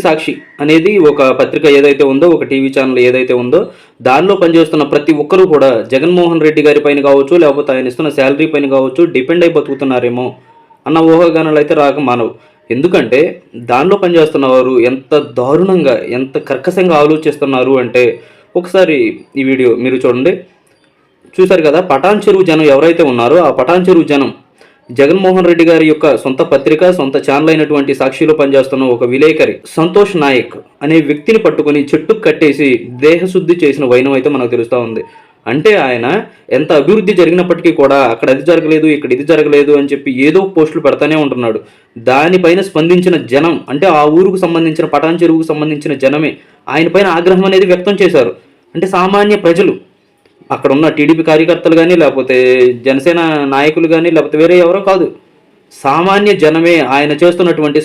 సాక్షి అనేది ఒక పత్రిక ఏదైతే ఉందో, ఒక టీవీ ఛానల్ ఏదైతే ఉందో, దానిలో పనిచేస్తున్న ప్రతి ఒక్కరూ కూడా జగన్మోహన్ రెడ్డి గారి పైన కావచ్చు, లేకపోతే ఆయన ఇస్తున్న శాలరీ పైన కావచ్చు డిపెండ్ అయి బతుకుతున్నారేమో అన్న ఊహాగానాలు అయితే రాక మానవు. ఎందుకంటే దానిలో పనిచేస్తున్న వారు ఎంత దారుణంగా, ఎంత కర్కశంగా ఆలోచిస్తున్నారు అంటే ఒకసారి ఈ వీడియో మీరు చూడండి. చూశారు కదా, పటాన్ చెరువు జనం ఎవరైతే ఉన్నారో ఆ పటాన్ చెరువు జనం జగన్మోహన్ రెడ్డి గారి యొక్క సొంత పత్రిక, సొంత ఛానల్ అయినటువంటి సాక్షిలో పనిచేస్తున్న ఒక విలేకరి సంతోష్ నాయక్ అనే వ్యక్తిని పట్టుకుని చెట్టుకు కట్టేసి దేహశుద్ధి చేసిన వైనం అయితే మనకు తెలుస్తూ ఉంది. అంటే ఆయన ఎంత అభివృద్ధి జరిగినప్పటికీ కూడా అక్కడ అది జరగలేదు, ఇక్కడ ఇది జరగలేదు అని చెప్పి ఏదో పోస్టులు పెడతానే ఉంటున్నాడు. దానిపైన స్పందించిన జనం, అంటే ఆ ఊరుకు సంబంధించిన పటాన్ చెరువుకు సంబంధించిన జనమే ఆయన పైన ఆగ్రహం అనేది వ్యక్తం చేశారు. అంటే సామాన్య ప్రజలు, అక్కడ ఉన్న టీడీపీ కార్యకర్తలు కానీ, లేకపోతే జనసేన నాయకులు కానీ, లేకపోతే వేరే ఎవరో కాదు, సామాన్య జనమే ఆయన చేస్తున్నటువంటి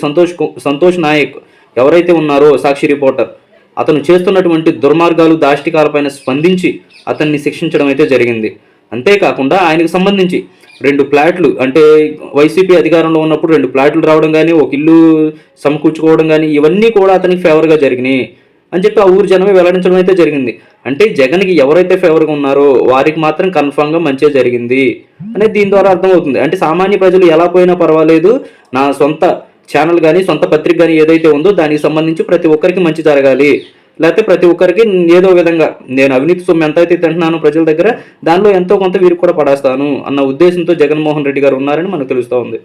సంతోష్ నాయక్ ఎవరైతే ఉన్నారో సాక్షి రిపోర్టర్, అతను చేస్తున్నటువంటి దుర్మార్గాలు, దాష్టికాలపైన స్పందించి అతన్ని శిక్షించడం అయితే జరిగింది. అంతేకాకుండా ఆయనకు సంబంధించి 2 ఫ్లాట్లు, అంటే వైసీపీ అధికారంలో ఉన్నప్పుడు 2 ఫ్లాట్లు రావడం కానీ, ఒక ఇల్లు సమకూర్చుకోవడం కానీ, ఇవన్నీ కూడా అతనికి ఫేవర్గా జరిగినాయి అని చెప్పి ఆ ఊరు జనమే వెల్లడించడం అయితే జరిగింది. అంటే జగన్కి ఎవరైతే ఫేవర్గా ఉన్నారో వారికి మాత్రం కన్ఫామ్గా మంచిగా జరిగింది అనేది దీని ద్వారా అర్థమవుతుంది. అంటే సామాన్య ప్రజలు ఎలా పోయినా పర్వాలేదు, నా సొంత ఛానల్ కానీ, సొంత పత్రిక కానీ ఏదైతే ఉందో దానికి సంబంధించి ప్రతి ఒక్కరికి మంచి జరగాలి, లేకపోతే ప్రతి ఒక్కరికి ఏదో విధంగా నేను అవినీతి సొమ్ము ఎంత అయితే తింటున్నాను ప్రజల దగ్గర, దానిలో ఎంతో కొంత వీరికి కూడా పడేస్తాను అన్న ఉద్దేశంతో జగన్మోహన్ రెడ్డి గారు ఉన్నారని మనకు తెలుస్తూ ఉంది.